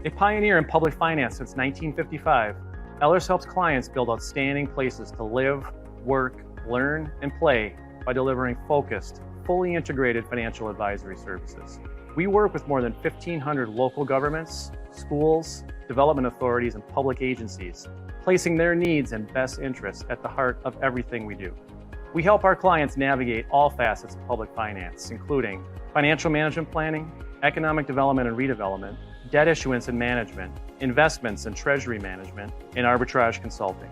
A pioneer in public finance since 1955, Ellers helps clients build outstanding places to live, work, learn, and play by delivering focused, fully integrated financial advisory services. We work with more than 1,500 local governments, schools, development authorities, and public agencies, placing their needs and best interests at the heart of everything we do. We help our clients navigate all facets of public finance, including financial management planning, economic development and redevelopment, debt issuance and management, investments and treasury management, and arbitrage consulting.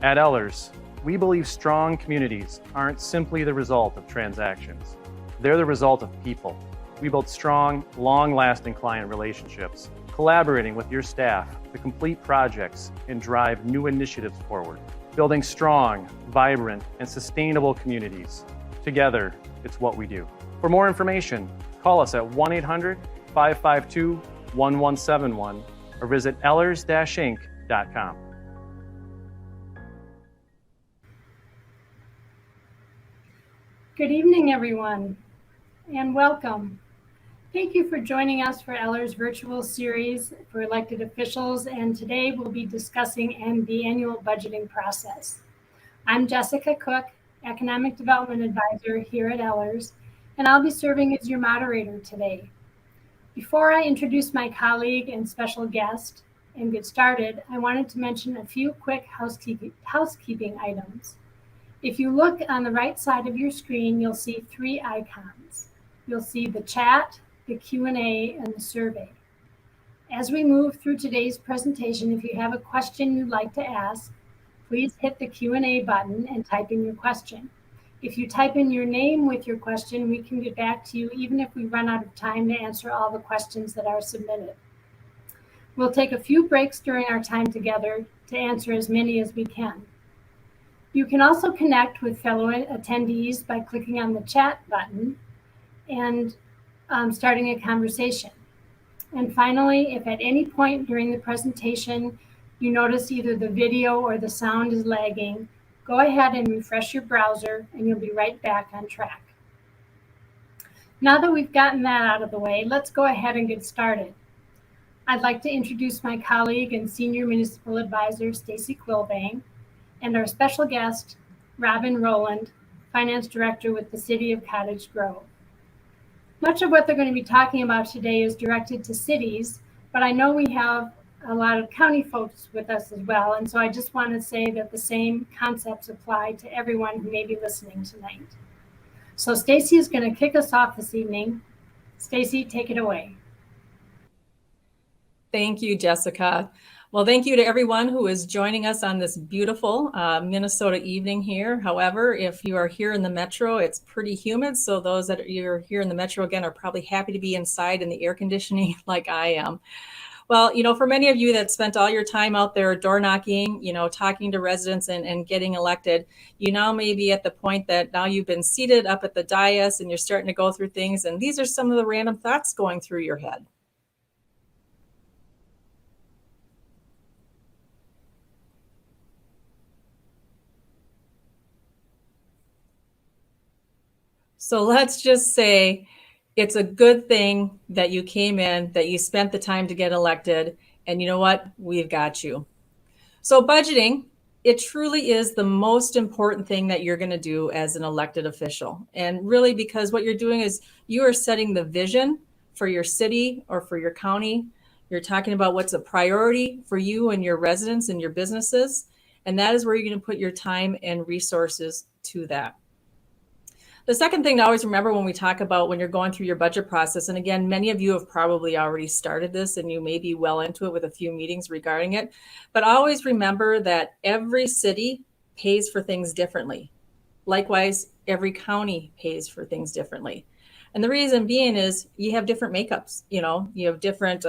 At Ellers, we believe strong communities aren't simply the result of transactions. They're the result of people. We build strong, long-lasting client relationships, collaborating with your staff to complete projects and drive new initiatives forward. Building strong, vibrant, and sustainable communities. Together, it's what we do. For more information, call us at 1-800-552-1171 or visit ellers-inc.com. Good evening, everyone, and welcome. Thank you for joining us for Ellers' virtual series for elected officials, and today we'll be discussing the annual budgeting process. I'm Jessica Cook, Economic Development Advisor here at Ellers, and I'll be serving as your moderator today. Before I introduce my colleague and special guest and get started, I wanted to mention a few quick housekeeping items. If you look on the right side of your screen, you'll see three icons. You'll see the chat, the Q&A, and the survey. As we move through today's presentation, if you have a question you'd like to ask, please hit the Q&A button and type in your question. If you type in your name with your question, we can get back to you even if we run out of time to answer all the questions that are submitted. We'll take a few breaks during our time together to answer as many as we can. You can also connect with fellow attendees by clicking on the chat button and starting a conversation. And finally, if at any point during the presentation you notice either the video or the sound is lagging, go ahead and refresh your browser and you'll be right back on track. Now that we've gotten that out of the way, let's go ahead and get started. I'd like to introduce my colleague and Senior Municipal Advisor, Stacy Quilbang, and our special guest, Robin Rowland, Finance Director with the City of Cottage Grove. Much of what they're going to be talking about today is directed to cities, but I know we have a lot of county folks with us as well, and so I just want to say that the same concepts apply to everyone who may be listening tonight. So Stacy is going to kick us off this evening. Stacy, take it away. Thank you, Jessica. Well, thank you to everyone who is joining us on this beautiful Minnesota evening here. However, if you are here in the metro, it's pretty humid. So those that are here in the metro, again, are probably happy to be inside in the air conditioning like I am. Well, for many of you that spent all your time out there door knocking, talking to residents and getting elected, you now may be at the point that now you've been seated up at the dais and you're starting to go through things. And these are some of the random thoughts going through your head. So let's just say it's a good thing that you came in, that you spent the time to get elected, and you know what? We've got you. So budgeting, it truly is the most important thing that you're going to do as an elected official. And really, because what you're doing is you are setting the vision for your city or for your county. You're talking about what's a priority for you and your residents and your businesses. And that is where you're going to put your time and resources to that. The second thing to always remember when we talk about when you're going through your budget process, and again, many of you have probably already started this and you may be well into it with a few meetings regarding it, but always remember that every city pays for things differently. Likewise, every county pays for things differently. And the reason being is you have different makeups, you have different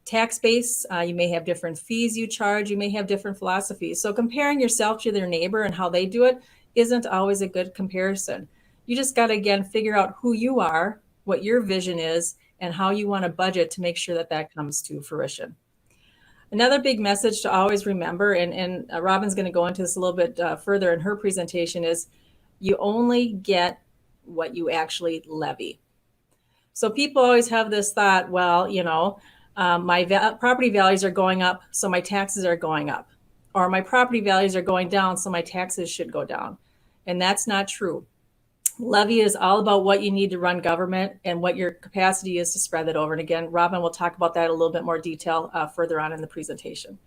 tax base, you may have different fees you charge, you may have different philosophies. So comparing yourself to their neighbor and how they do it isn't always a good comparison. You just got to, again, figure out who you are, what your vision is, and how you want to budget to make sure that that comes to fruition. Another big message to always remember, and Robin's going to go into this a little bit further in her presentation, is you only get what you actually levy. So people always have this thought, well, My property values are going up, so my taxes are going up. Or my property values are going down, so my taxes should go down. And that's not true. Levy is all about what you need to run government and what your capacity is to spread that over. And again, Robin will talk about that a little bit more detail further on in the presentation.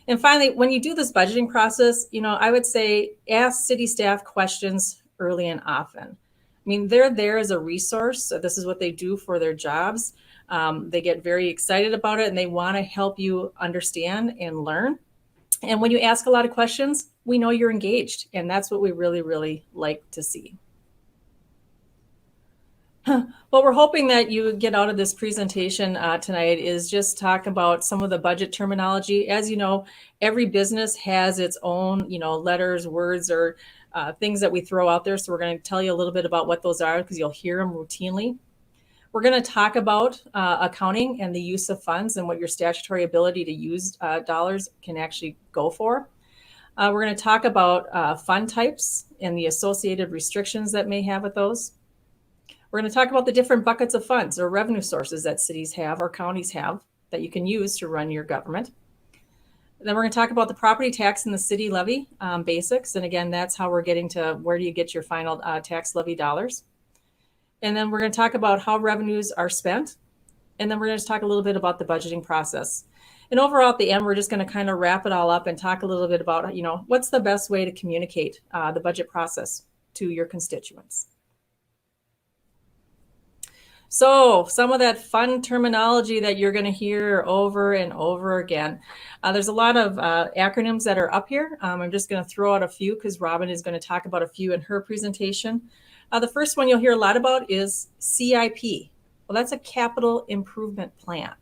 And finally, when you do this budgeting process, I would say ask city staff questions early and often. I mean, they're there as a resource. So this is what they do for their jobs. They get very excited about it and they want to help you understand and learn. And when you ask a lot of questions, we know you're engaged. And that's what we really, really like to see. What we're hoping that you get out of this presentation tonight is just talk about some of the budget terminology. As you know, every business has its own, letters, words, or things that we throw out there. So we're going to tell you a little bit about what those are because you'll hear them routinely. We're going to talk about accounting and the use of funds and what your statutory ability to use dollars can actually go for. We're going to talk about fund types and the associated restrictions that may have with those. We're going to talk about the different buckets of funds or revenue sources that cities have or counties have that you can use to run your government. Then we're going to talk about the property tax and the city levy basics. And again, that's how we're getting to where do you get your final tax levy dollars. And then we're going to talk about how revenues are spent. And then we're going to talk a little bit about the budgeting process. And overall, at the end, we're just going to kind of wrap it all up and talk a little bit about, what's the best way to communicate the budget process to your constituents. So some of that fun terminology that you're going to hear over and over again. There's a lot of acronyms that are up here. I'm just going to throw out a few because Robin is going to talk about a few in her presentation. The first one you'll hear a lot about is CIP. Well, that's a capital improvement plan.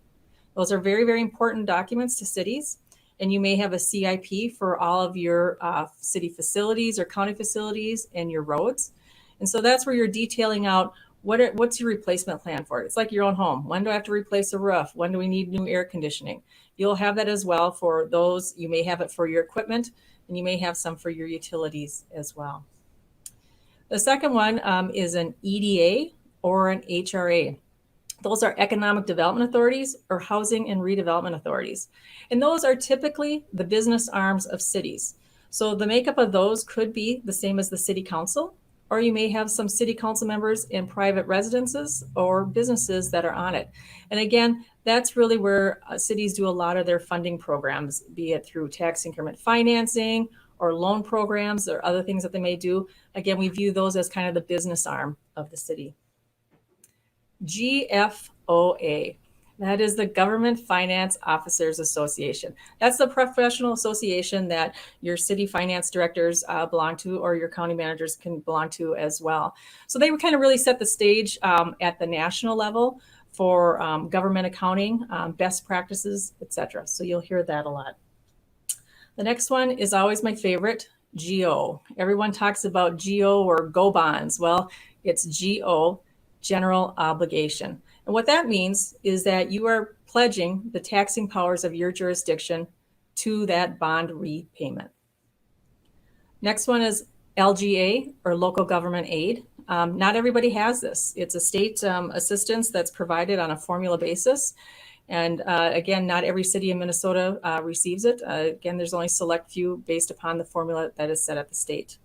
Those are very, very important documents to cities. And you may have a CIP for all of your city facilities or county facilities and your roads. And so that's where you're detailing out what's your replacement plan for it? It's like your own home. When do I have to replace a roof? When do we need new air conditioning? You'll have that as well for those. You may have it for your equipment, and you may have some for your utilities as well. The second one is an EDA or an HRA. Those are economic development authorities or housing and redevelopment authorities. And those are typically the business arms of cities. So the makeup of those could be the same as the city council, or you may have some city council members in private residences or businesses that are on it. And again, that's really where cities do a lot of their funding programs, be it through tax increment financing or loan programs or other things that they may do. Again, we view those as kind of the business arm of the city. GFOA. That is the Government Finance Officers Association. That's the professional association that your city finance directors belong to, or your county managers can belong to as well. So they would kind of really set the stage at the national level for government accounting, best practices, etc. So you'll hear that a lot. The next one is always my favorite, GO. Everyone talks about GO or GO bonds. Well, it's GO, general obligation. And what that means is that you are pledging the taxing powers of your jurisdiction to that bond repayment. Next one is LGA, or local government aid. Not everybody has this. It's a state assistance that's provided on a formula basis. And again, not every city in Minnesota receives it. Again, there's only select few based upon the formula that is set at the state.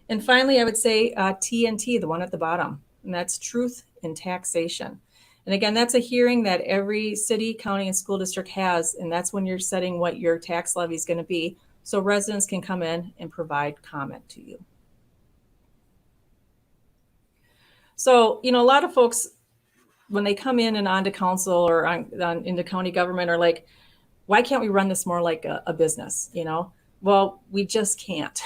And finally, I would say TNT, the one at the bottom, and that's truth in taxation. And again, that's a hearing that every city, county, and school district has, and that's when you're setting what your tax levy is going to be, so residents can come in and provide comment to you. So, a lot of folks, when they come in and onto council or into county government, are like, why can't we run this more like a business, Well, we just can't,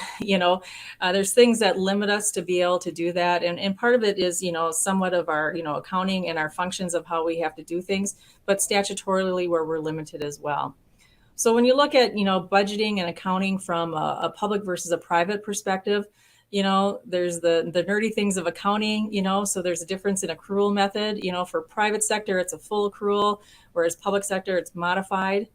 there's things that limit us to be able to do that. And part of it is, somewhat of our, accounting and our functions of how we have to do things, but statutorily where we're limited as well. So when you look at, budgeting and accounting from a public versus a private perspective, there's the nerdy things of accounting, so there's a difference in accrual method. For private sector, it's a full accrual, whereas public sector, it's modified.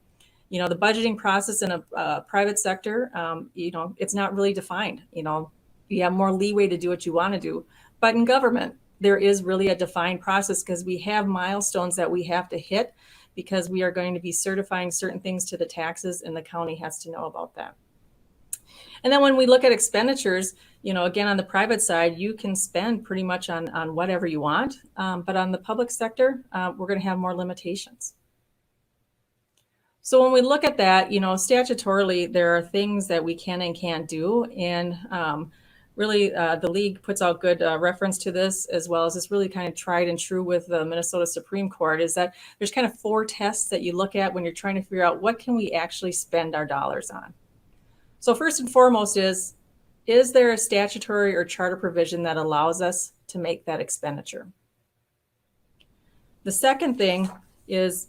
The budgeting process in a private sector, it's not really defined. You have more leeway to do what you want to do. But in government, there is really a defined process because we have milestones that we have to hit because we are going to be certifying certain things to the taxes, and the county has to know about that. And then when we look at expenditures, again, on the private side, you can spend pretty much on whatever you want. But on the public sector, we're going to have more limitations. So when we look at that, statutorily, there are things that we can and can't do. And really, the league puts out good reference to this, as well as it's really kind of tried and true with the Minnesota Supreme Court, is that there's kind of 4 tests that you look at when you're trying to figure out what can we actually spend our dollars on. So first and foremost is there a statutory or charter provision that allows us to make that expenditure? The second thing is,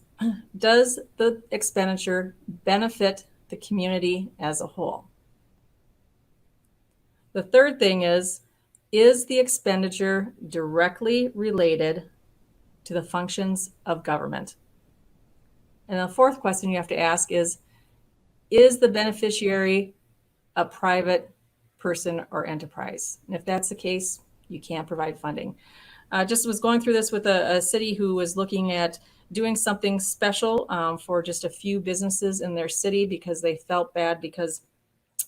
does the expenditure benefit the community as a whole? The third thing is the expenditure directly related to the functions of government? And the fourth question you have to ask is the beneficiary a private person or enterprise? And if that's the case, you can't provide funding. Just was going through this with a city who was looking at doing something special for just a few businesses in their city because they felt bad because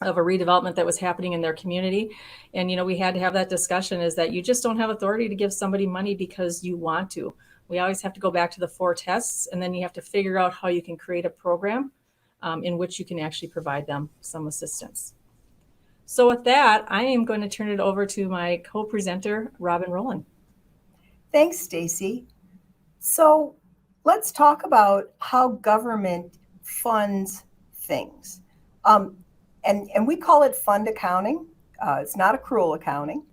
of a redevelopment that was happening in their community. And, we had to have that discussion, is that you just don't have authority to give somebody money because you want to. We always have to go back to the 4 tests, and then you have to figure out how you can create a program in which you can actually provide them some assistance. So with that, I am going to turn it over to my co-presenter, Robin Rowland. Thanks, Stacy. So let's talk about how government funds things. And we call it fund accounting. It's not accrual accounting.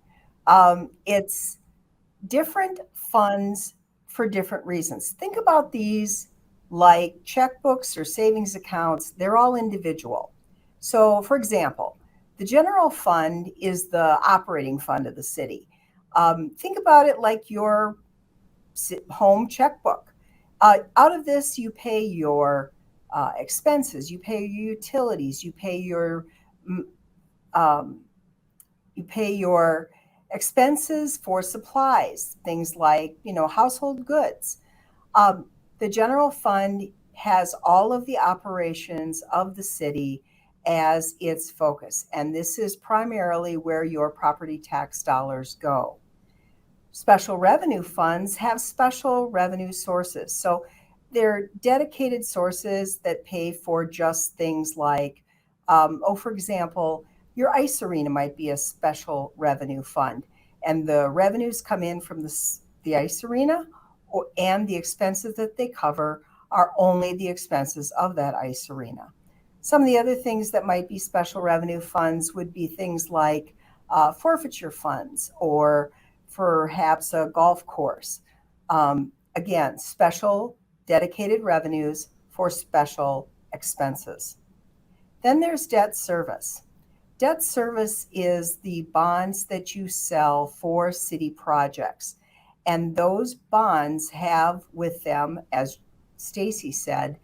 It's different funds for different reasons. Think about these like checkbooks or savings accounts. They're all individual. So, for example, the general fund is the operating fund of the city. Think about it like your home checkbook. Out of this, you pay your expenses, you pay your utilities, you pay your expenses for supplies, things like household goods. The general fund has all of the operations of the city as its focus, and this is primarily where your property tax dollars go. Special revenue funds have special revenue sources. So they're dedicated sources that pay for just things like, for example, your ice arena might be a special revenue fund, and the revenues come in from the ice arena, and the expenses that they cover are only the expenses of that ice arena. Some of the other things that might be special revenue funds would be things like forfeiture funds, or perhaps a golf course. Again, special dedicated revenues for special expenses. Then there's debt service. Debt service is the bonds that you sell for city projects. And those bonds have with them, as Stacy said,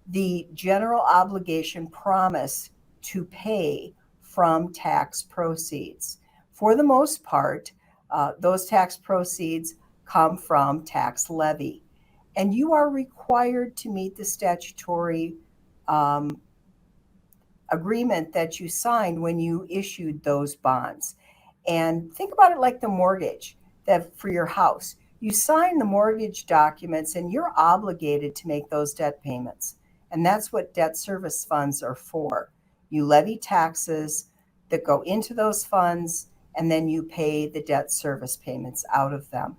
the general obligation promise to pay from tax proceeds. For the most part, those tax proceeds come from tax levy. And you are required to meet the statutory agreement that you signed when you issued those bonds. And think about it like the mortgage that for your house. You sign the mortgage documents and you're obligated to make those debt payments. And that's what debt service funds are for. You levy taxes that go into those funds, and then you pay the debt service payments out of them.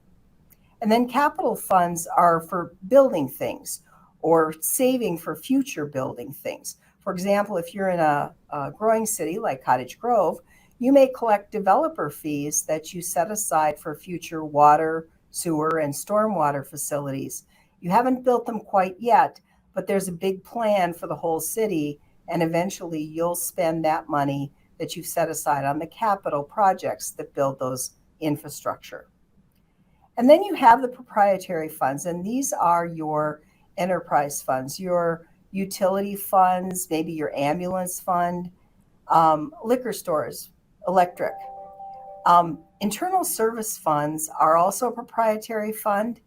And then capital funds are for building things or saving for future building things. For example, if you're in a growing city like Cottage Grove, you may collect developer fees that you set aside for future water, sewer, and stormwater facilities. You haven't built them quite yet, but there's a big plan for the whole city, and eventually you'll spend that money that you've set aside on the capital projects that build those infrastructure. And then you have the proprietary funds, and these are your enterprise funds, your utility funds, maybe your ambulance fund, liquor stores, electric. Internal service funds are also a proprietary fund.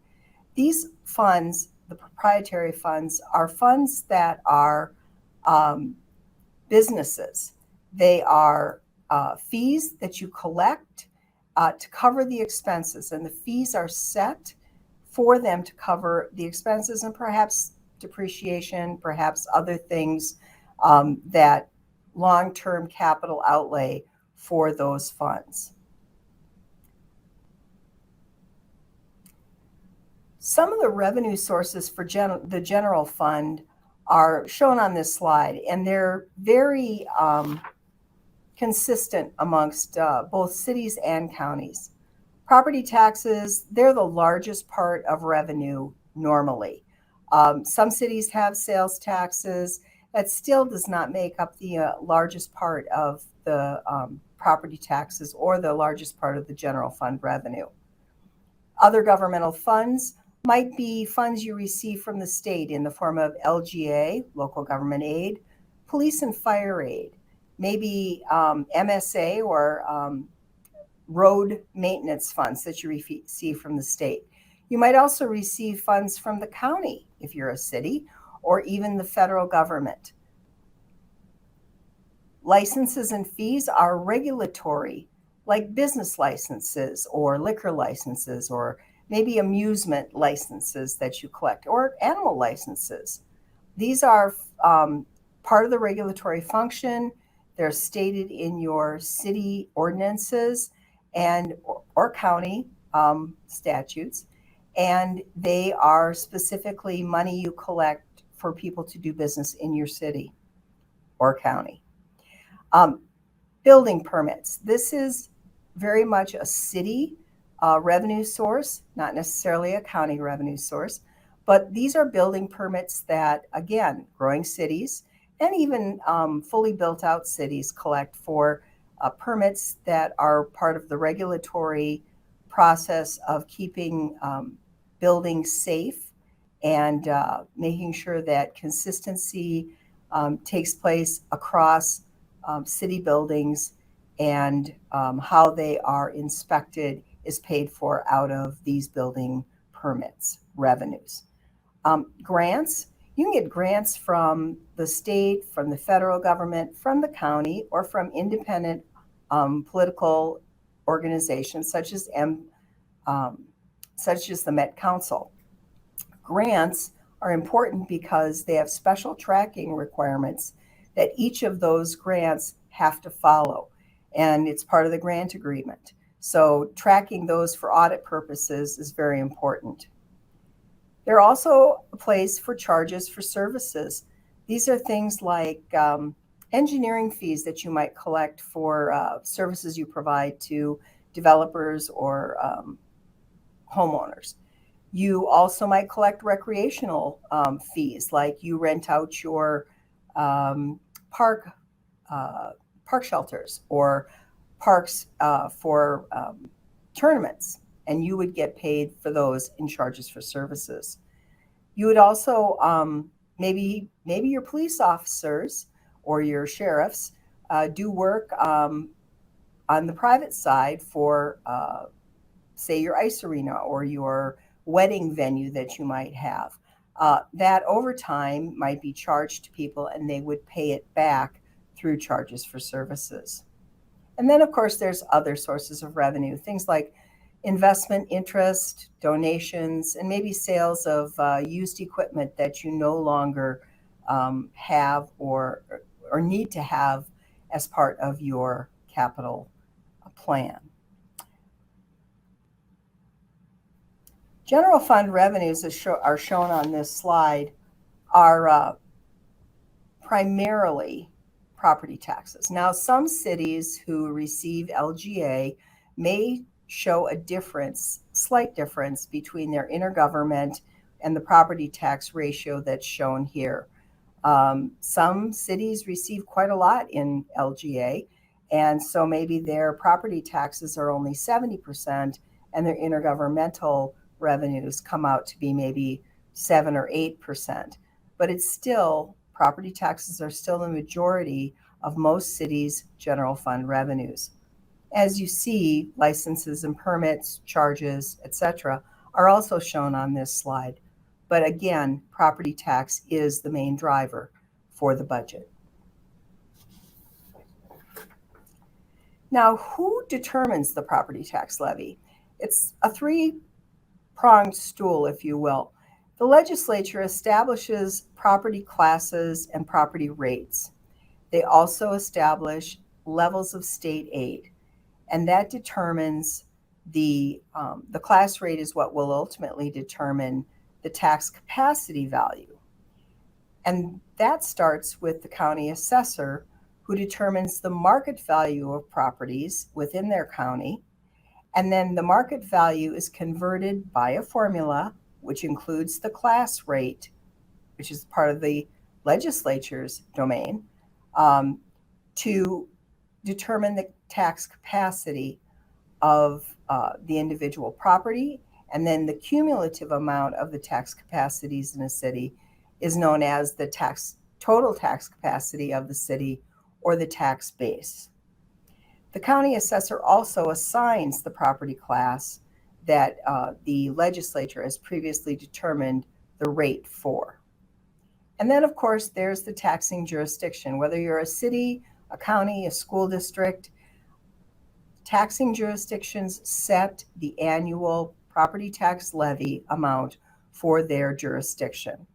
These funds, the proprietary funds, are funds that are businesses. They are fees that you collect to cover the expenses, and the fees are set for them to cover the expenses and perhaps depreciation, perhaps other things that long-term capital outlay for those funds. Some of the revenue sources for the general fund are shown on this slide, and they're very consistent amongst both cities and counties. Property taxes, they're the largest part of revenue normally. Some cities have sales taxes. That still does not make up the largest part of the property taxes or the largest part of the general fund revenue. Other governmental funds might be funds you receive from the state in the form of LGA, local government aid, police and fire aid, maybe MSA or road maintenance funds that you receive from the state. You might also receive funds from the county if you're a city, or even the federal government. Licenses and fees are regulatory, like business licenses or liquor licenses, or maybe amusement licenses that you collect, or animal licenses. These are part of the regulatory function. They're stated in your city ordinances and or county statutes, and they are specifically money you collect for people to do business in your city or county. Building permits. This is very much a city revenue source, not necessarily a county revenue source, but these are building permits that, again, growing cities and even fully built out cities collect for permits that are part of the regulatory process of keeping buildings safe and making sure that consistency takes place across city buildings, and how they are inspected is paid for out of these building permits revenues. Grants, you can get grants from the state, from the federal government, from the county, or from independent political organizations such as the Met Council. Grants are important because they have special tracking requirements that each of those grants have to follow, and it's part of the grant agreement. So tracking those for audit purposes is very important. They're also a place for charges for services. These are things like engineering fees that you might collect for services you provide to developers or homeowners. You also might collect recreational fees, like you rent out your park shelters or parks for tournaments, and you would get paid for those in charges for services. You would also maybe your police officers or your sheriffs do work on the private side for say your ice arena or your wedding venue that you might have. That overtime might be charged to people, and they would pay it back through charges for services. And then, of course, there's other sources of revenue, things like investment interest, donations, and maybe sales of used equipment that you no longer have or need to have as part of your capital plan. General fund revenues are shown on this slide are primarily property taxes. Now, some cities who receive LGA may show a difference, slight difference between their intergovernment and the property tax ratio that's shown here. Some cities receive quite a lot in LGA, and so maybe their property taxes are only 70% and their intergovernmental revenues come out to be maybe 7 or 8%. But it's still, property taxes are still the majority of most cities' general fund revenues. As you see, licenses and permits, charges, etc., are also shown on this slide. But again, property tax is the main driver for the budget. Now, who determines the property tax levy? It's a three-pronged stool, if you will. The legislature establishes property classes and property rates. They also establish levels of state aid, and that determines the class rate is what will ultimately determine the tax capacity value. And that starts with the county assessor, who determines the market value of properties within their county. And then the market value is converted by a formula, which includes the class rate, which is part of the legislature's domain, to determine the tax capacity of the individual property. And then the cumulative amount of the tax capacities in a city is known as the total tax capacity of the city, or the tax base. The county assessor also assigns the property class that the legislature has previously determined the rate for. And then, of course, there's the taxing jurisdiction. Whether you're a city, a county, a school district, taxing jurisdictions set the annual property tax levy amount for their jurisdiction.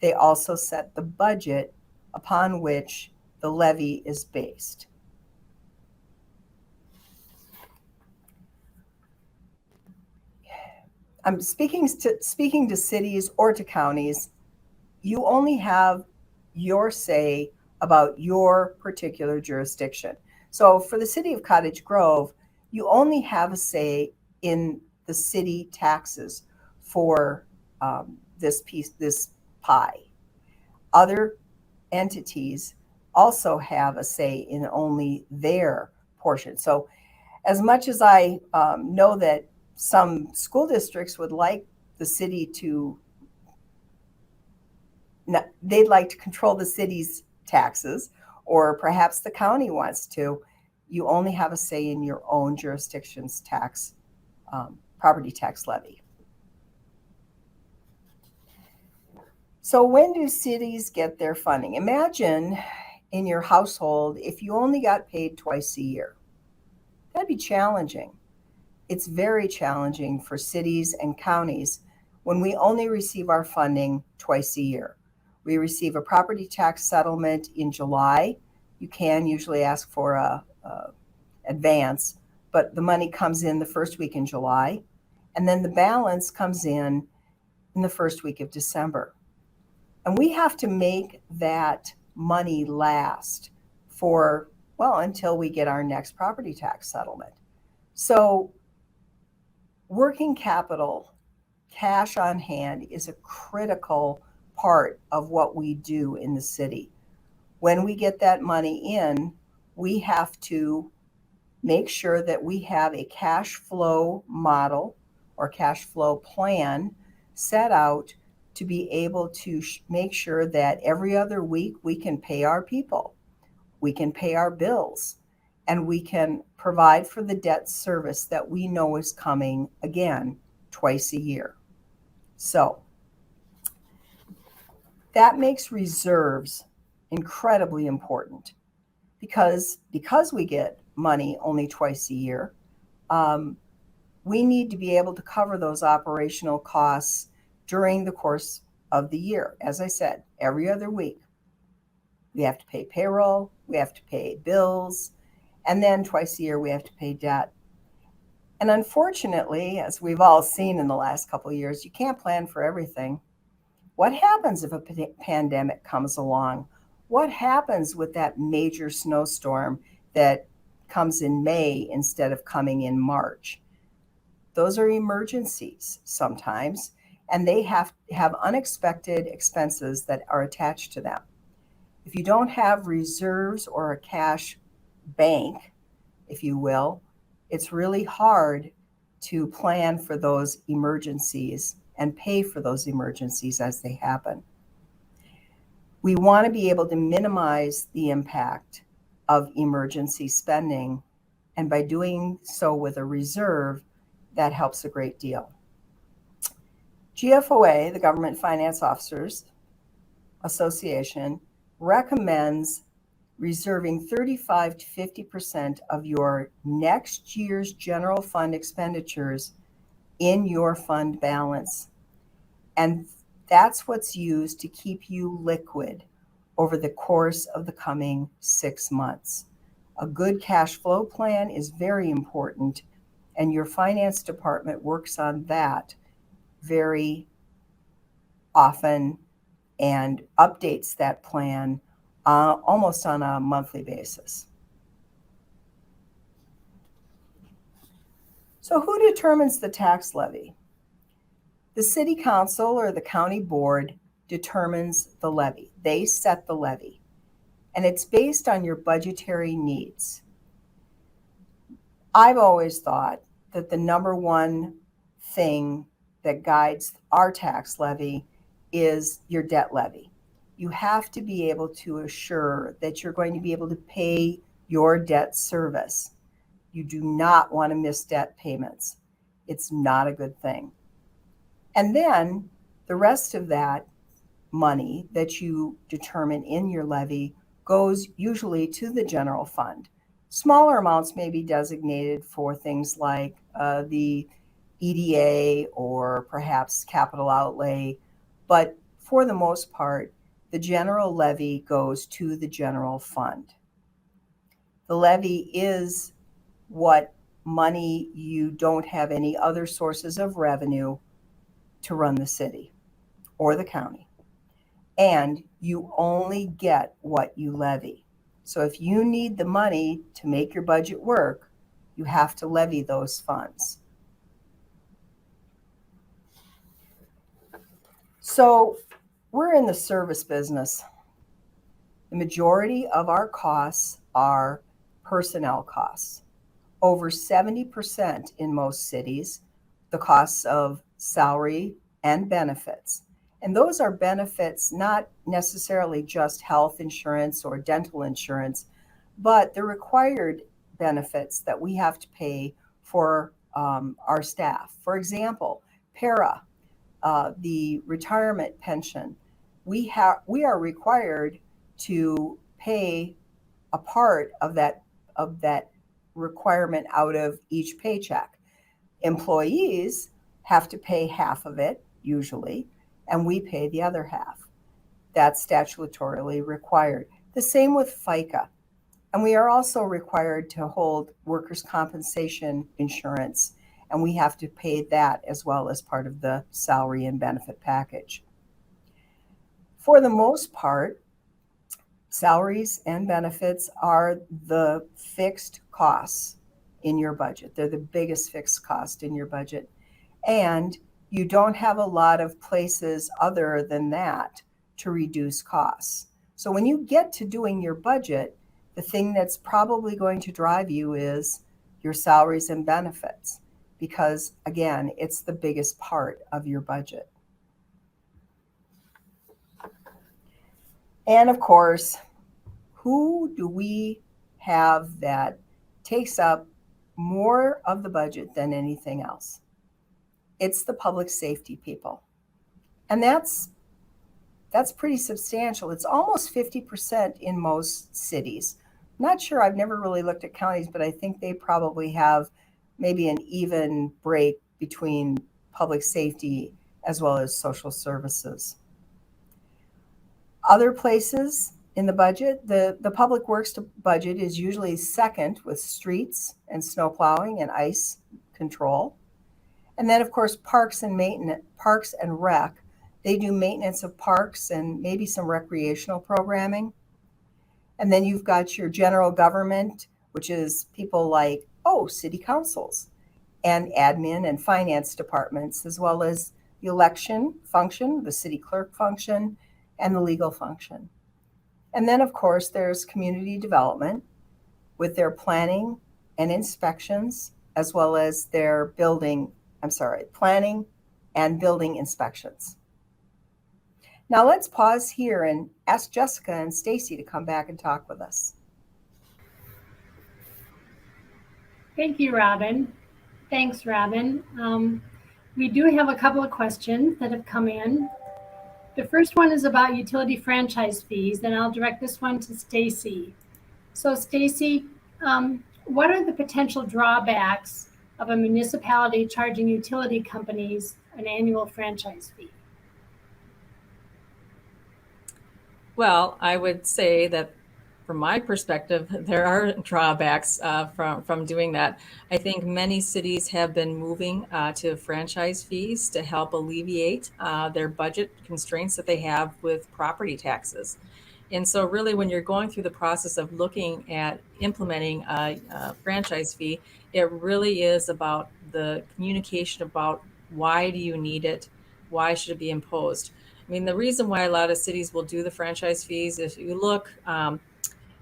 They also set the budget upon which the levy is based. I'm speaking to cities or to counties. You only have your say about your particular jurisdiction. So for the city of Cottage Grove, you only have a say in the city taxes for this pie. Other entities also have a say in only their portion. So as much as I know that some school districts would like the city to, they'd like to control the city's taxes, or perhaps the county wants to, you only have a say in your own jurisdiction's tax, property tax levy. So when do cities get their funding? Imagine in your household, if you only got paid twice a year, that'd be challenging. It's very challenging for cities and counties when we only receive our funding twice a year. We receive a property tax settlement in July. You can usually ask for a advance, but the money comes in the first week in July, and then the balance comes in the first week of December. And we have to make that money last for, well, until we get our next property tax settlement. So working capital, cash on hand, is a critical part of what we do in the city. When we get that money in, we have to make sure that we have a cash flow model or cash flow plan set out to be able to make sure that every other week we can pay our people, we can pay our bills, and we can provide for the debt service that we know is coming again twice a year. So that makes reserves incredibly important because we get money only twice a year. We need to be able to cover those operational costs during the course of the year. As I said, every other week, we have to pay payroll, we have to pay bills, and then twice a year we have to pay debt. And unfortunately, as we've all seen in the last couple of years, you can't plan for everything. What happens if a pandemic comes along? What happens with that major snowstorm that comes in May instead of coming in March? Those are emergencies sometimes, and they have unexpected expenses that are attached to them. If you don't have reserves or a cash bank, if you will, it's really hard to plan for those emergencies and pay for those emergencies as they happen. We want to be able to minimize the impact of emergency spending And by doing so with a reserve, that helps a great deal. GFOA, the Government Finance Officers Association, recommends reserving 35 to 50% of your next year's general fund expenditures in your fund balance. And that's what's used to keep you liquid over the course of the coming 6 months. A good cash flow plan is very important, and your finance department works on that very often and updates that plan almost on a monthly basis. So who determines the tax levy? The city council or the county board determines the levy. They set the levy, and it's based on your budgetary needs. I've always thought that the number one thing that guides our tax levy is your debt levy. You have to be able to assure that you're going to be able to pay your debt service. You do not want to miss debt payments. It's not a good thing. And then the rest of that money that you determine in your levy goes usually to the general fund. Smaller amounts may be designated for things like the EDA or perhaps capital outlay, but for the most part, the general levy goes to the general fund. The levy is what money you don't have any other sources of revenue to run the city or the county. And you only get what you levy. So if you need the money to make your budget work, you have to levy those funds. So we're in the service business. The majority of our costs are personnel costs. Over 70% in most cities, the costs of salary and benefits. And those are benefits not necessarily just health insurance or dental insurance, but the required benefits that we have to pay for our staff. For example, PARA, the retirement pension, we are required to pay a part of that requirement out of each paycheck. Employees have to pay half of it usually, and we pay the other half. That's statutorily required. The same with FICA. And we are also required to hold workers' compensation insurance, and we have to pay that as well as part of the salary and benefit package. For the most part, salaries and benefits are the fixed costs in your budget. They're the biggest fixed cost in your budget. And you don't have a lot of places other than that to reduce costs. So when you get to doing your budget, the thing that's probably going to drive you is your salaries and benefits, because again, it's the biggest part of your budget. And of course, who do we have that takes up more of the budget than anything else? It's the public safety people. And that's pretty substantial. It's almost 50% in most cities. Not sure, I've never really looked at counties, but I think they probably have maybe an even break between public safety as well as social services. Other places in the budget, the public works budget is usually second with streets and snow plowing and ice control. And then of course, parks and rec, they do maintenance of parks and maybe some recreational programming. And then you've got your general government, which is people like, city councils and admin and finance departments, as well as the election function, the city clerk function, and the legal function. And then of course, there's community development with their planning and inspections, as well as their planning and building inspections. Now let's pause here and ask Jessica and Stacy to come back and talk with us. Thank you, Robin. Thanks, Robin. We do have a couple of questions that have come in. The first one is about utility franchise fees, and I'll direct this one to Stacy. So, Stacy, what are the potential drawbacks of a municipality charging utility companies an annual franchise fee? Well, I would say that from my perspective, there are drawbacks from doing that. I think many cities have been moving to franchise fees to help alleviate their budget constraints that they have with property taxes. And so, really, when you're going through the process of looking at implementing a franchise fee, it really is about the communication about why do you need it, why should it be imposed. I mean, the reason why a lot of cities will do the franchise fees, if you look,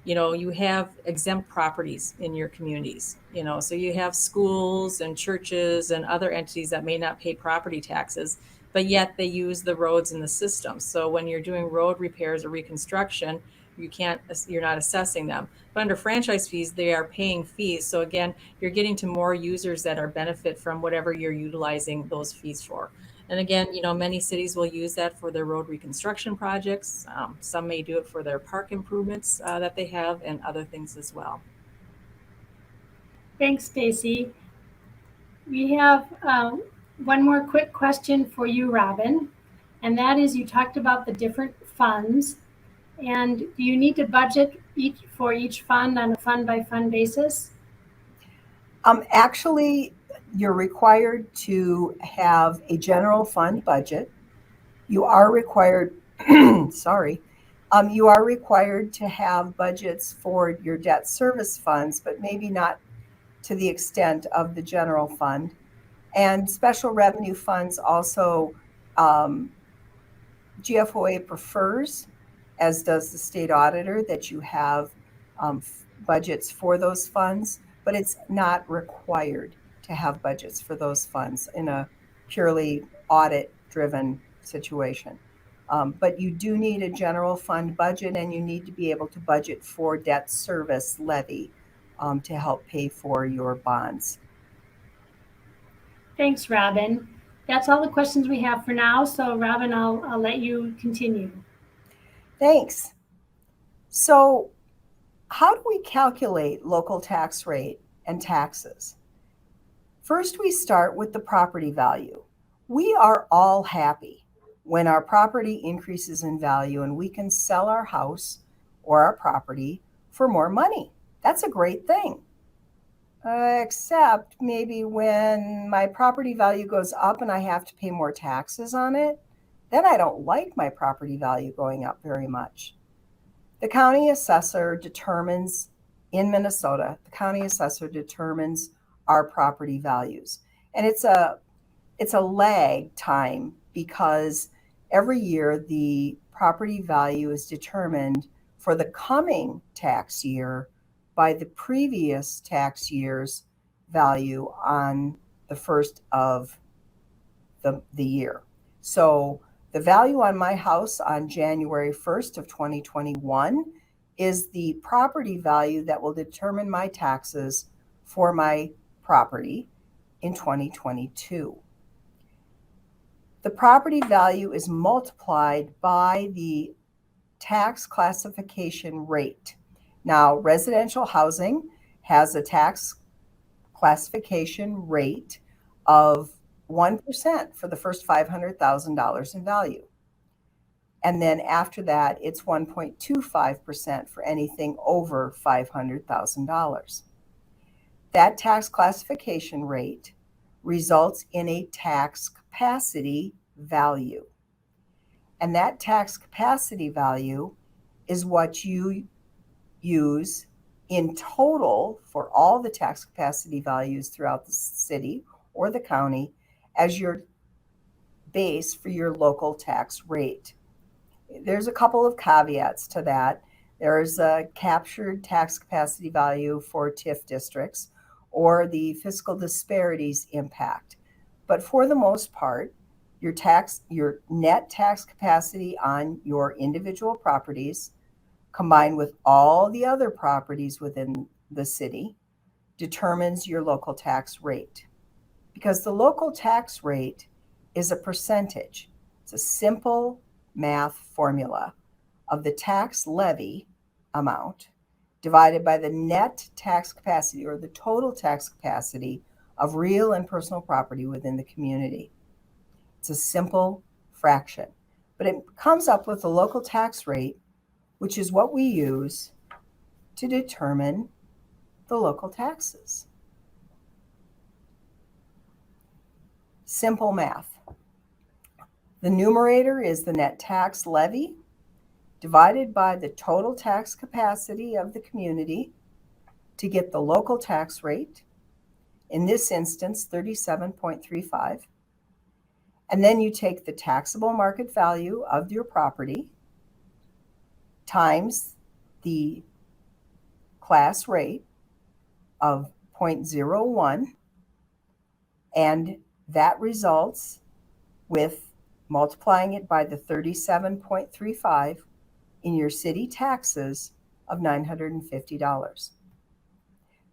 you have exempt properties in your communities, so you have schools and churches and other entities that may not pay property taxes, but yet they use the roads in the system. So when you're doing road repairs or reconstruction, you're not assessing them. But under franchise fees, they are paying fees. So again, you're getting to more users that are benefit from whatever you're utilizing those fees for. And again, many cities will use that for their road reconstruction projects. Some may do it for their park improvements that they have and other things as well. Thanks, Stacy. We have one more quick question for you, Robin, and that is, you talked about the different funds, and do you need to budget for each fund on a fund-by-fund basis? Actually, you're required to have a general fund budget. You are required, you are required to have budgets for your debt service funds, but maybe not to the extent of the general fund. And special revenue funds also, GFOA prefers, as does the state auditor, that you have budgets for those funds, but it's not required to have budgets for those funds in a purely audit-driven situation. But you do need a general fund budget, and you need to be able to budget for debt service levy to help pay for your bonds. Thanks, Robin. That's all the questions we have for now. So, Robin, I'll let you continue. Thanks. So, how do we calculate local tax rate and taxes? First, we start with the property value. We are all happy when our property increases in value and we can sell our house or our property for more money. That's a great thing. Except maybe when my property value goes up and I have to pay more taxes on it, then I don't like my property value going up very much. The county assessor determines, in Minnesota, the county assessor determines our property values. And it's a lag time, because every year the property value is determined for the coming tax year by the previous tax year's value on the first of the year. So the value on my house on January 1st of 2021 is the property value that will determine my taxes for my property in 2022. The property value is multiplied by the tax classification rate. Now, residential housing has a tax classification rate of 1% for the first $500,000 in value. And then after that, it's 1.25% for anything over $500,000. That tax classification rate results in a tax capacity value. And that tax capacity value is what you use in total for all the tax capacity values throughout the city or the county as your base for your local tax rate. There's a couple of caveats to that. There's a captured tax capacity value for TIF districts or the fiscal disparities impact. But for the most part, your net tax capacity on your individual properties, combined with all the other properties within the city, determines your local tax rate, because the local tax rate is a percentage. It's a simple math formula of the tax levy amount divided by the net tax capacity, or the total tax capacity of real and personal property within the community. It's a simple fraction, but it comes up with the local tax rate, which is what we use to determine the local taxes. Simple math. The numerator is the net tax levy divided by the total tax capacity of the community to get the local tax rate, in this instance, 37.35. And then you take the taxable market value of your property times the class rate of 0.01, and that results with multiplying it by the 37.35 in your city taxes of $950.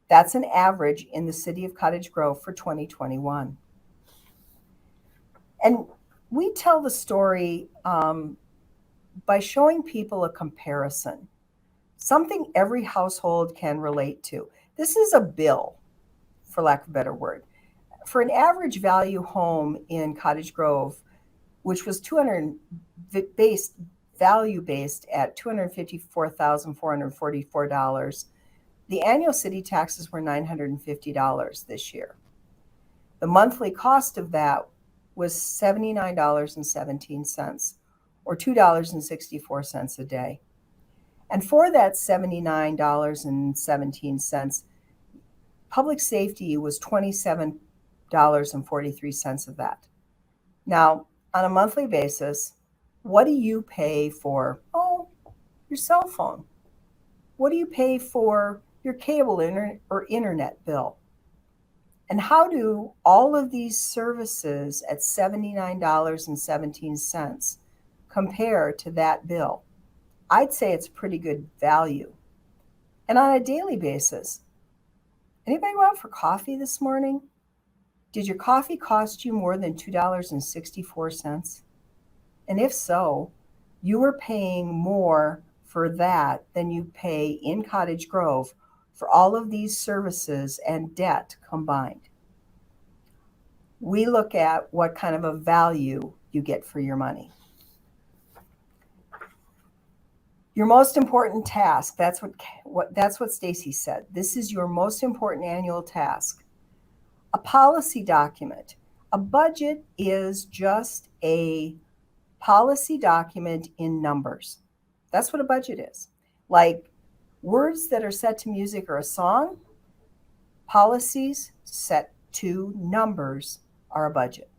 That's an average in the city of Cottage Grove for 2021. And we tell the story by showing people a comparison, something every household can relate to. This is a bill, for lack of a better word. For an average value home in Cottage Grove, which was value-based at $254,444, the annual city taxes were $950 this year. The monthly cost of that was $79.17, or $2.64 a day. And for that $79.17, public safety was $27.43 of that. Now, on a monthly basis, what do you pay for, your cell phone? What do you pay for your cable or internet bill? And how do all of these services at $79.17 compare to that bill? I'd say it's pretty good value. And on a daily basis, anybody go out for coffee this morning? Did your coffee cost you more than $2.64? And if so, you were paying more for that than you pay in Cottage Grove for all of these services and debt combined. We look at what kind of a value you get for your money. Your most important task, that's what Stacy said. This is your most important annual task. A policy document. A budget is just a policy document in numbers. That's what a budget is. Like words that are set to music or a song, policies set to numbers are a budget.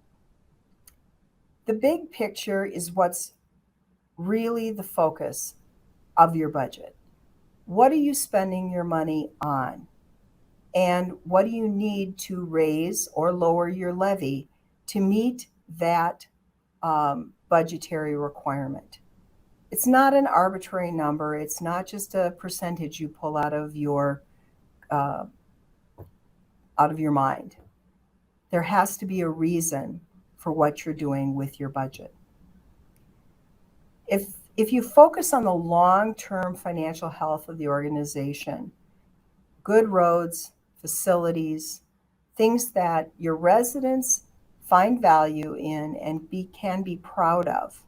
The big picture is what's really the focus of your budget. What are you spending your money on? And what do you need to raise or lower your levy to meet that budgetary requirement? It's not an arbitrary number. It's not just a percentage you pull out of your mind. There has to be a reason for what you're doing with your budget. If you focus on the long-term financial health of the organization, good roads, facilities, things that your residents find value in and can be proud of,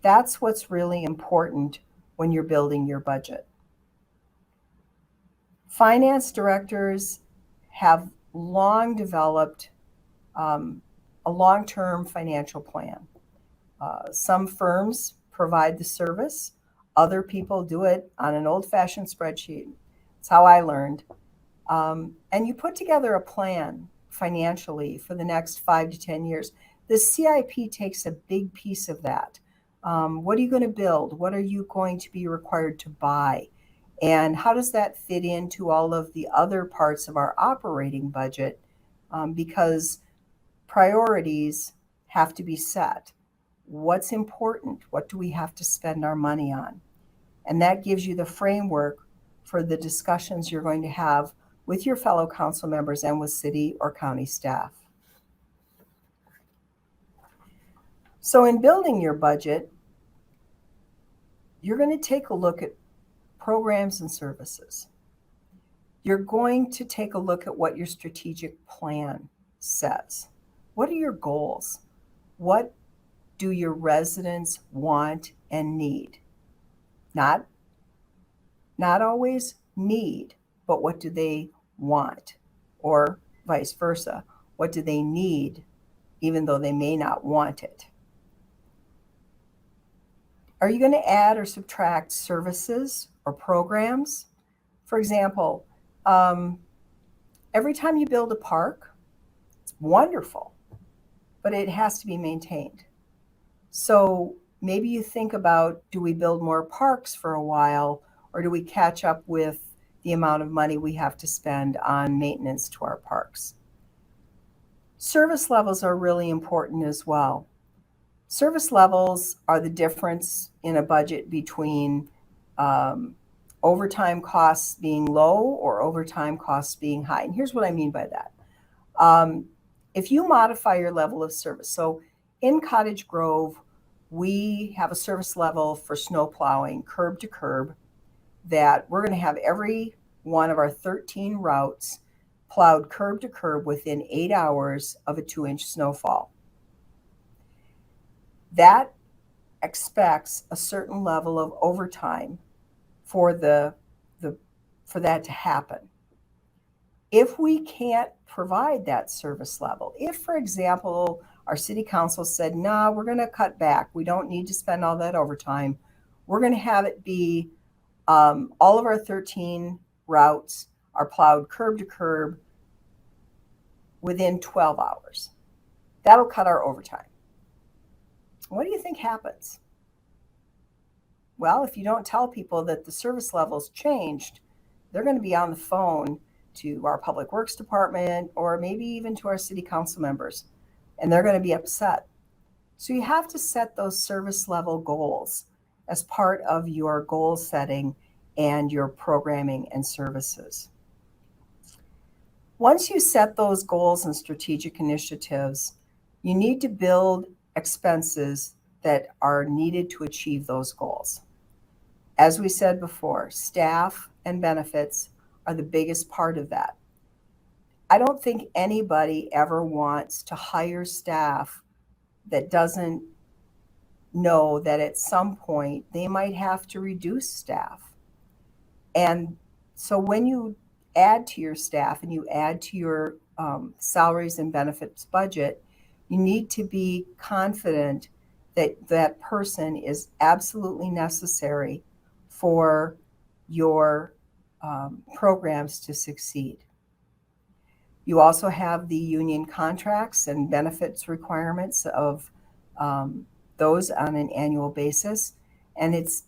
that's what's really important when you're building your budget. Finance directors have long developed a long-term financial plan. Some firms provide the service. Other people do it on an old-fashioned spreadsheet. It's how I learned. And you put together a plan financially for the next 5 to 10 years. The CIP takes a big piece of that. What are you going to build? What are you going to be required to buy? And how does that fit into all of the other parts of our operating budget? Because priorities have to be set. What's important? What do we have to spend our money on? And that gives you the framework for the discussions you're going to have with your fellow council members and with city or county staff. So in building your budget, you're going to take a look at programs and services. You're going to take a look at what your strategic plan says. What are your goals? What do your residents want and need? Not always need, but what do they want? Or vice versa. What do they need, even though they may not want it? Are you going to add or subtract services or programs? For example, every time you build a park, it's wonderful, but it has to be maintained. So maybe you think about, do we build more parks for a while, or do we catch up with the amount of money we have to spend on maintenance to our parks? Service levels are really important as well. Service levels are the difference in a budget between overtime costs being low or overtime costs being high. And here's what I mean by that. If you modify your level of service, so in Cottage Grove, we have a service level for snow plowing curb to curb that we're going to have every one of our 13 routes plowed curb to curb within 8 hours of a 2-inch snowfall. That expects a certain level of overtime for for that to happen. If we can't provide that service level, if, for example, our city council said, no, we're going to cut back, we don't need to spend all that overtime, we're going to have it be all of our 13 routes are plowed curb to curb within 12 hours. That'll cut our overtime. What do you think happens? Well, if you don't tell people that the service level's changed, they're going to be on the phone to our public works department or maybe even to our city council members, and they're going to be upset. So you have to set those service level goals as part of your goal setting and your programming and services. Once you set those goals and strategic initiatives, you need to build expenses that are needed to achieve those goals. As we said before, staff and benefits are the biggest part of that. I don't think anybody ever wants to hire staff that doesn't know that at some point they might have to reduce staff. And so when you add to your staff and you add to your salaries and benefits budget, you need to be confident that that person is absolutely necessary for your programs to succeed. You also have the union contracts and benefits requirements of those on an annual basis. And it's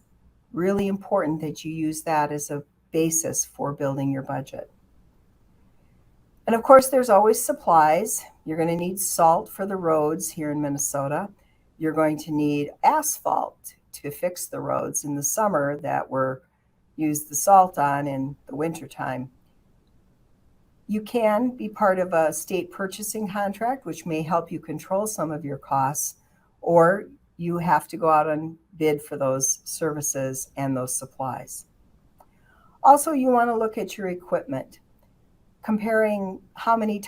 really important that you use that as a basis for building your budget. And of course, there's always supplies. You're going to need salt for the roads here in Minnesota. You're going to need asphalt to fix the roads in the summer that we're use the salt on in the wintertime. You can be part of a state purchasing contract, which may help you control some of your costs, or you have to go out and bid for those services and those supplies. Also, you want to look at your equipment, comparing how many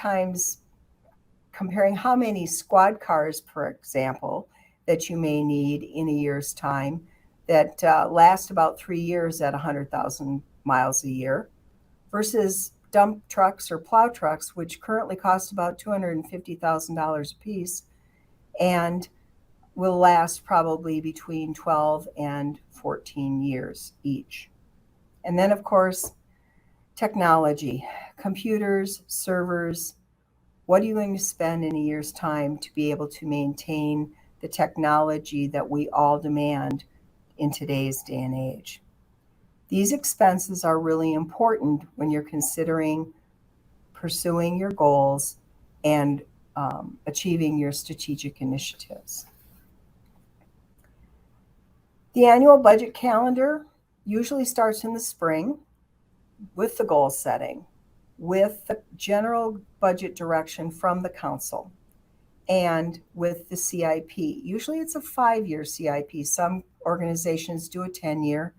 squad cars, for example, that you may need in a year's time that last about 3 years at 100,000 miles a year versus dump trucks or plow trucks, which currently cost about $250,000 a piece and will last probably between 12 and 14 years each. And then, of course, technology, computers, servers. What are you going to spend in a year's time to be able to maintain the technology that we all demand in today's day and age? These expenses are really important when you're considering pursuing your goals and achieving your strategic initiatives. The annual budget calendar usually starts in the spring with the goal setting, with the general budget direction from the council and with the CIP. Usually it's a 5-year CIP. Some organizations do a 10-year,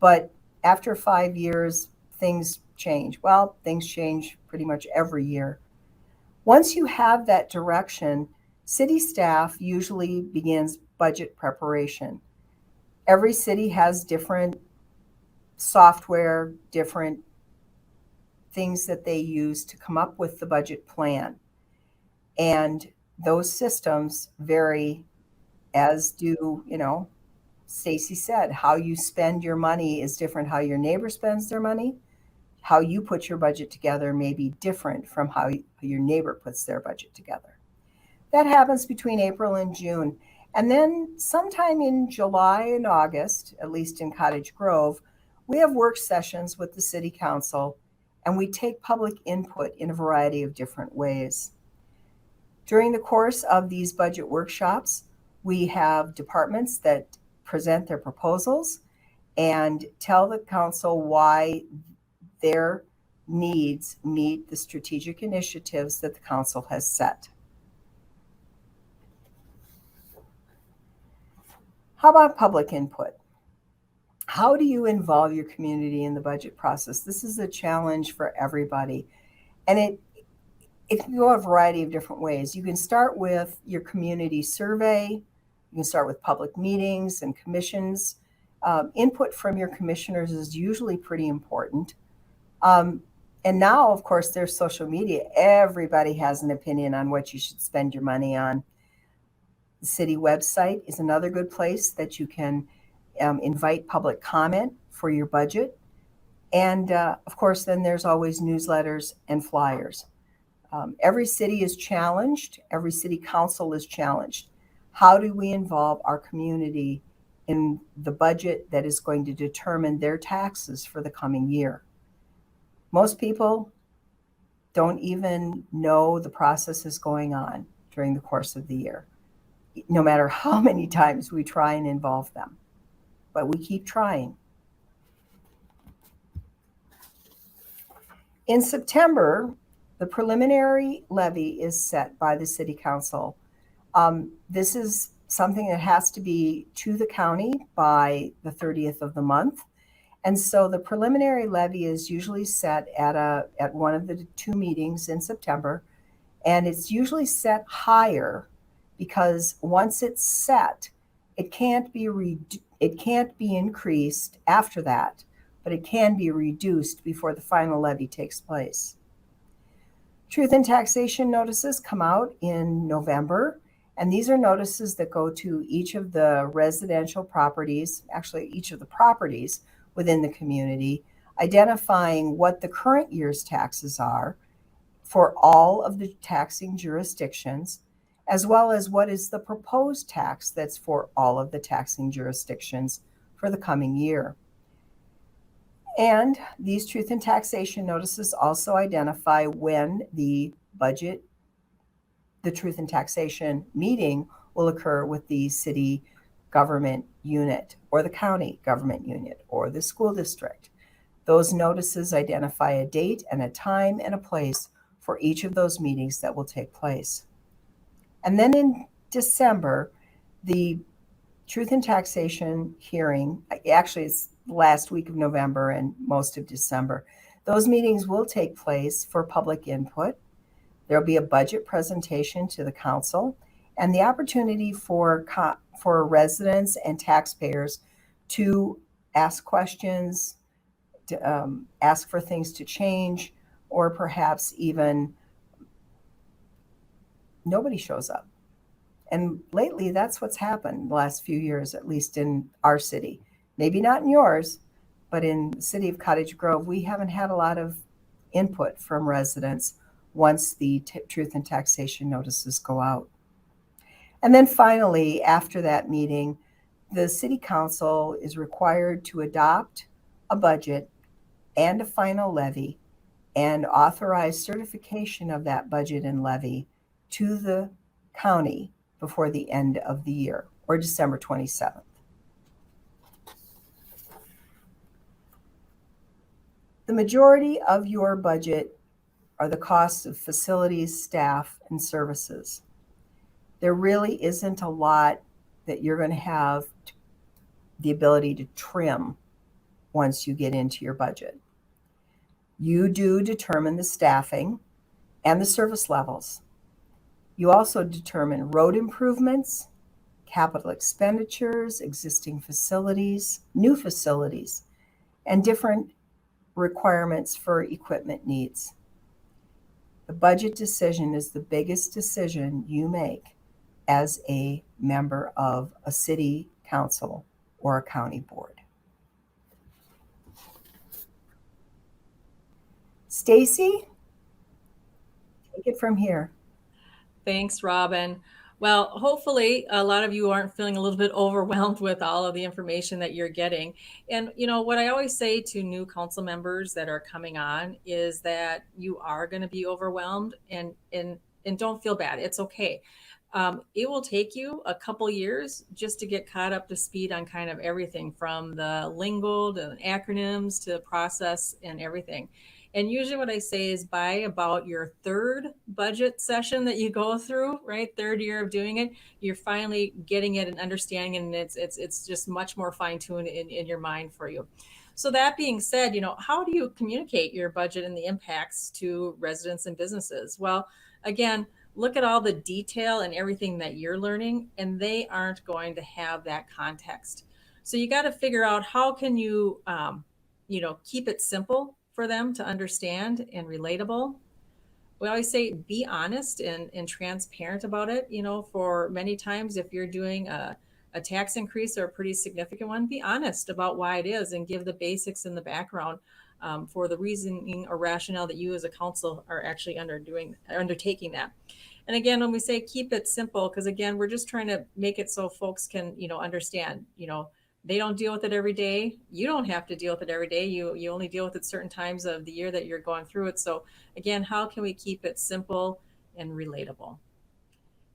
but after 5 years, things change. Well, things change pretty much every year. Once you have that direction, city staff usually begins budget preparation. Every city has different software, different things that they use to come up with the budget plan. And those systems vary, as do, Stacy said, how you spend your money is different. How your neighbor spends their money, how you put your budget together may be different from how your neighbor puts their budget together. That happens between April and June. And then sometime in July and August, at least in Cottage Grove, we have work sessions with the city council, and we take public input in a variety of different ways. During the course of these budget workshops, we have departments that present their proposals and tell the council why their needs meet the strategic initiatives that the council has set. How about public input? How do you involve your community in the budget process? This is a challenge for everybody. And it can go a variety of different ways. You can start with your community survey. You can start with public meetings and commissions. Input from your commissioners is usually pretty important. And now, of course, there's social media. Everybody has an opinion on what you should spend your money on. The city website is another good place that you can invite public comment for your budget. And of course, then there's always newsletters and flyers. Every city is challenged. Every city council is challenged. How do we involve our community in the budget that is going to determine their taxes for the coming year? Most people don't even know the process is going on during the course of the year, no matter how many times we try and involve them. But we keep trying. In September, the preliminary levy is set by the city council. This is something that has to be to the county by the 30th of the month. And so the preliminary levy is usually set at one of the 2 meetings in September. And it's usually set higher because once it's set, it can't be increased after that, but it can be reduced before the final levy takes place. Truth in taxation notices come out in November, and these are notices that go to each of the residential properties, actually each of the properties within the community, identifying what the current year's taxes are for all of the taxing jurisdictions, as well as what is the proposed tax that's for all of the taxing jurisdictions for the coming year. And these truth in taxation notices also identify when the truth in taxation meeting will occur with the city government unit or the county government unit or the school district. Those notices identify a date and a time and a place for each of those meetings that will take place. And then in December, the truth in taxation hearing, actually it's the last week of November and most of December, those meetings will take place for public input. There'll be a budget presentation to the council and the opportunity for residents and taxpayers to ask questions, to ask for things to change, or perhaps even nobody shows up. And lately, that's what's happened the last few years, at least in our city. Maybe not in yours, but in the city of Cottage Grove, we haven't had a lot of input from residents once the truth and taxation notices go out. And then finally, after that meeting, the city council is required to adopt a budget and a final levy and authorize certification of that budget and levy to the county before the end of the year, or December 27th. The majority of your budget are the costs of facilities, staff, and services. There really isn't a lot that you're going to have the ability to trim once you get into your budget. You do determine the staffing and the service levels. You also determine road improvements, capital expenditures, existing facilities, new facilities, and different requirements for equipment needs. The budget decision is the biggest decision you make as a member of a city council or a county board. Stacy, take it from here. Thanks, Robin. Well, hopefully a lot of you aren't feeling a little bit overwhelmed with all of the information that you're getting. And, what I always say to new council members that are coming on is that you are going to be overwhelmed and don't feel bad. It's okay. It will take you a couple years just to get caught up to speed on kind of everything from the lingo to acronyms to process and everything. And usually what I say is by about your third budget session that you go through, right? Third year of doing it, you're finally getting it and understanding it, and it's just much more fine-tuned in your mind for you. So that being said, how do you communicate your budget and the impacts to residents and businesses? Well, again, look at all the detail and everything that you're learning, and they aren't going to have that context. So you got to figure out how can you, keep it simple for them to understand and relatable. We always say be honest and transparent about it. For many times, if you're doing a tax increase or a pretty significant one, be honest about why it is and give the basics in the background for the reasoning or rationale that you as a council are actually undertaking that. And again, when we say keep it simple, because again, we're just trying to make it so folks can, understand, they don't deal with it every day. You don't have to deal with it every day. You only deal with it certain times of the year that you're going through it. So again, how can we keep it simple and relatable?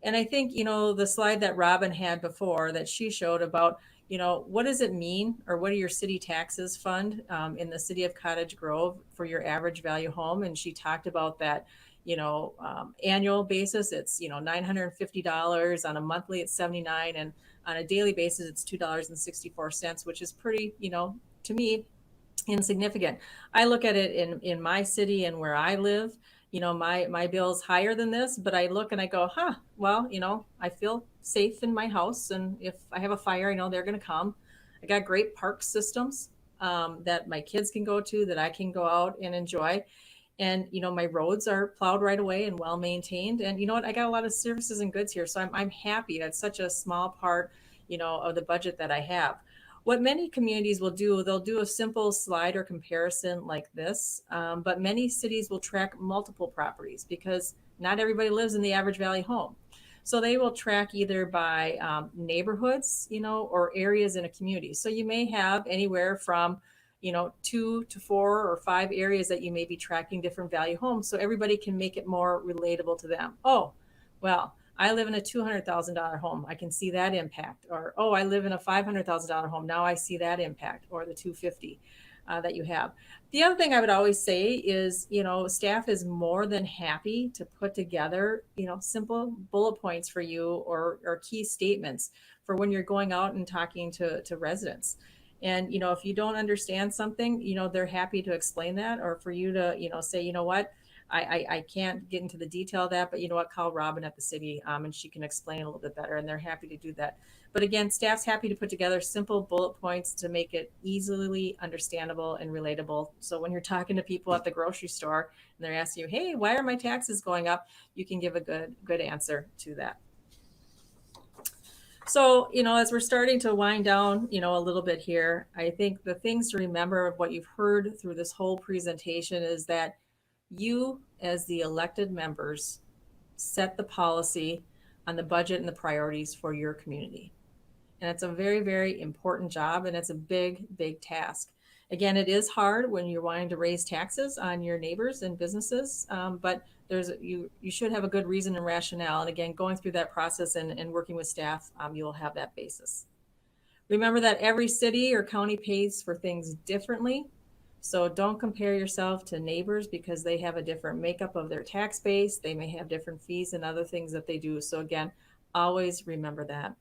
And I think, the slide that Robin had before that she showed about, what does it mean or what are your city taxes fund in the city of Cottage Grove for your average value home? And she talked about that, annual basis, it's, $950. On a monthly, it's $79. And on a daily basis, it's $2.64, which is pretty, to me, insignificant. I look at it in my city and where I live, my bill's higher than this, but I look and I go, well, I feel safe in my house. And if I have a fire, I know they're going to come. I got great park systems that my kids can go to, that I can go out and enjoy. And, my roads are plowed right away and well maintained. And you know what? I got a lot of services and goods here. So I'm happy. That's such a small part, of the budget that I have. What many communities will do, they'll do a simple slide or comparison like this. But many cities will track multiple properties because not everybody lives in the average value home. So they will track either by neighborhoods, or areas in a community. So you may have anywhere from 2 to 4 or 5 areas that you may be tracking different value homes. So everybody can make it more relatable to them. Oh, well, I live in a $200,000 home. I can see that impact. Or, oh, I live in a $500,000 home. Now I see that impact, or the 250 that you have. The other thing I would always say is, staff is more than happy to put together, simple bullet points for you or key statements for when you're going out and talking to residents. And, if you don't understand something, they're happy to explain that, or for you to, say, you know what, I can't get into the detail of that, but you know what, call Robin at the city and she can explain a little bit better, and they're happy to do that. But again, staff's happy to put together simple bullet points to make it easily understandable and relatable. So when you're talking to people at the grocery store and they're asking you, hey, why are my taxes going up? You can give a good answer to that. So, as we're starting to wind down, a little bit here, I think the things to remember of what you've heard through this whole presentation is that you, as the elected members, set the policy on the budget and the priorities for your community. And it's a very, very important job, and it's a big, big task. Again, it is hard when you're wanting to raise taxes on your neighbors and businesses, but you should have a good reason and rationale. And again, going through that process and working with staff, you will have that basis. Remember that every city or county pays for things differently. So don't compare yourself to neighbors because they have a different makeup of their tax base. They may have different fees and other things that they do. So again, always remember that.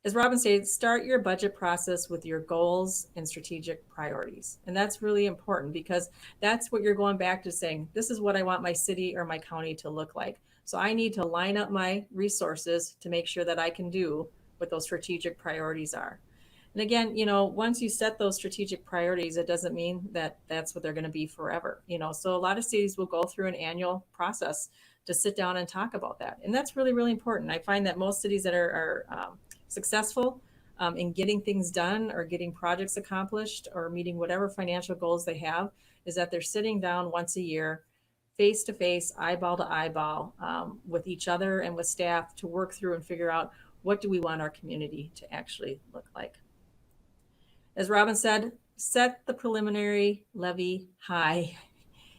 As Robin said, start your budget process with your goals and strategic priorities. And that's really important because that's what you're going back to saying, this is what I want my city or my county to look like. So I need to line up my resources to make sure that I can do what those strategic priorities are. And again, once you set those strategic priorities, it doesn't mean that that's what they're going to be forever. So a lot of cities will go through an annual process to sit down and talk about that. And that's really, really important. I find that most cities that are successful in getting things done or getting projects accomplished or meeting whatever financial goals they have is that they're sitting down once a year, face to face, eyeball to eyeball, with each other and with staff to work through and figure out what do we want our community to actually look like. As Robin said, set the preliminary levy high.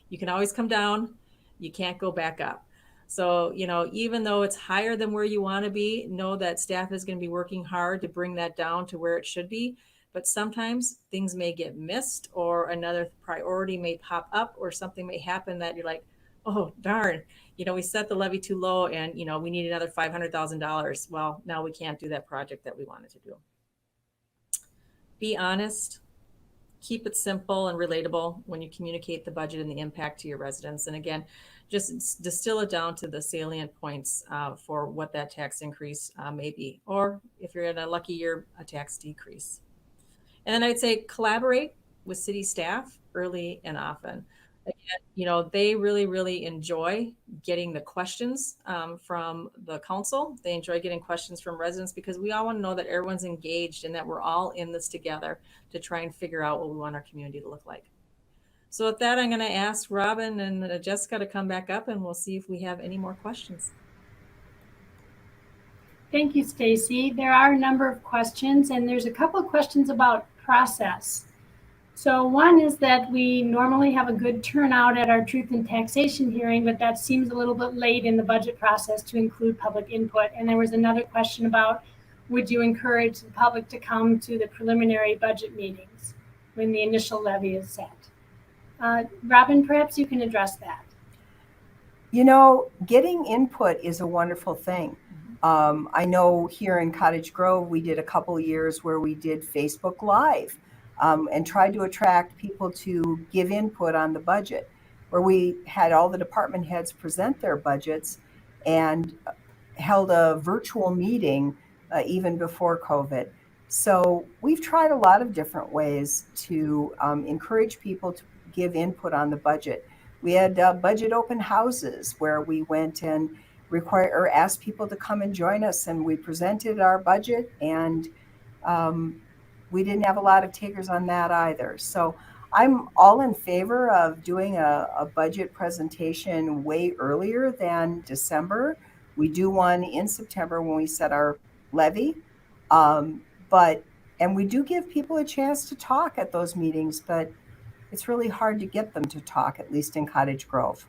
You can always come down. You can't go back up. So, even though it's higher than where you want to be, know that staff is going to be working hard to bring that down to where it should be. But sometimes things may get missed or another priority may pop up or something may happen that you're like, oh, darn, we set the levy too low and, we need another $500,000. Well, now we can't do that project that we wanted to do. Be honest. Keep it simple and relatable when you communicate the budget and the impact to your residents. And again, just distill it down to the salient points for what that tax increase may be, or if you're in a lucky year, a tax decrease. And then I'd say collaborate with city staff early and often. Again, they really, really enjoy getting the questions from the council. They enjoy getting questions from residents because we all want to know that everyone's engaged and that we're all in this together to try and figure out what we want our community to look like. So with that, I'm going to ask Robin and Jessica to come back up and we'll see if we have any more questions. Thank you, Stacy. There are a number of questions and there's a couple of questions about process. So one is that we normally have a good turnout at our Truth in Taxation hearing, but that seems a little bit late in the budget process to include public input. And there was another question about, would you encourage the public to come to the preliminary budget meetings when the initial levy is set? Robin, perhaps you can address that. Getting input is a wonderful thing. I know here in Cottage Grove, we did a couple of years where we did Facebook Live. And tried to attract people to give input on the budget, where we had all the department heads present their budgets and held a virtual meeting even before COVID. So we've tried a lot of different ways to encourage people to give input on the budget. We had budget open houses where we went and asked people to come and join us, and we presented our budget, and we didn't have a lot of takers on that either. So I'm all in favor of doing a budget presentation way earlier than December. We do one in September when we set our levy. And we do give people a chance to talk at those meetings, but it's really hard to get them to talk, at least in Cottage Grove.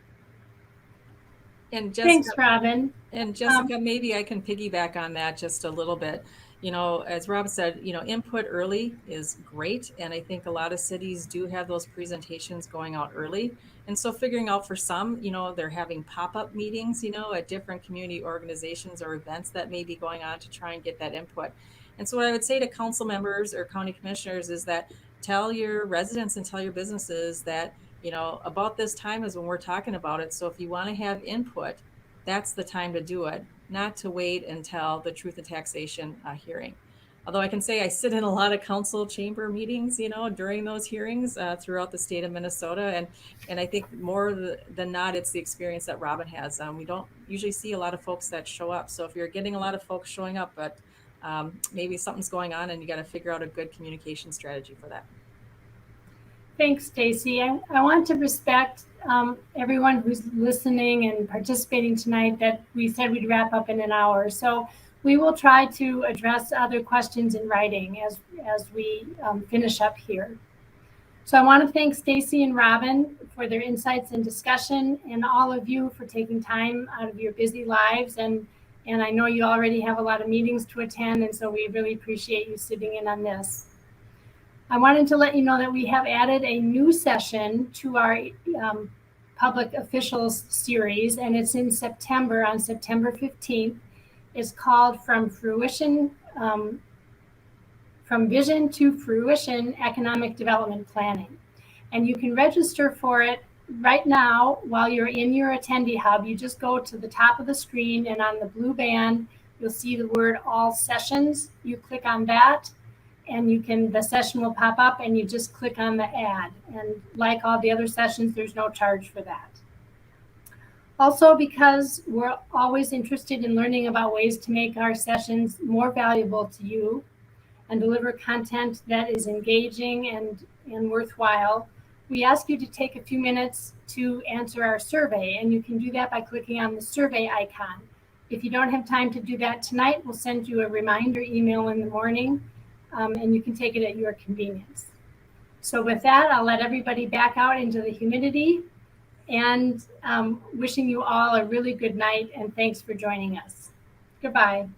And Jessica, thanks, Robin. And Jessica, maybe I can piggyback on that just a little bit. As Rob said, input early is great. And I think a lot of cities do have those presentations going out early. And so figuring out for some, they're having pop-up meetings, at different community organizations or events that may be going on to try and get that input. And so what I would say to council members or county commissioners is that tell your residents and tell your businesses that, about this time is when we're talking about it. So if you want to have input, that's the time to do it, not to wait until the Truth in Taxation hearing. Although I can say I sit in a lot of council chamber meetings, during those hearings throughout the state of Minnesota. And I think more than not, it's the experience that Robin has. We don't usually see a lot of folks that show up. So if you're getting a lot of folks showing up, but maybe something's going on and you got to figure out a good communication strategy for that. Thanks, Stacy. I want to respect everyone who's listening and participating tonight, that we said we'd wrap up in an hour. So we will try to address other questions in writing as we finish up here. So I want to thank Stacy and Robin for their insights and discussion, and all of you for taking time out of your busy lives. And I know you already have a lot of meetings to attend, and so we really appreciate you sitting in on this. I wanted to let you know that we have added a new session to our public officials series, and it's in September, on September 15th. It's called From Vision to Fruition Economic Development Planning. And you can register for it right now while you're in your attendee hub. You just go to the top of the screen, and on the blue band, you'll see the word All Sessions. You click on that, and the session will pop up, and you just click on the ad. And like all the other sessions, there's no charge for that. Also, because we're always interested in learning about ways to make our sessions more valuable to you and deliver content that is engaging and worthwhile, we ask you to take a few minutes to answer our survey, and you can do that by clicking on the survey icon. If you don't have time to do that tonight, we'll send you a reminder email in the morning, and you can take it at your convenience. So with that, I'll let everybody back out into the humidity, and wishing you all a really good night, and thanks for joining us. Goodbye.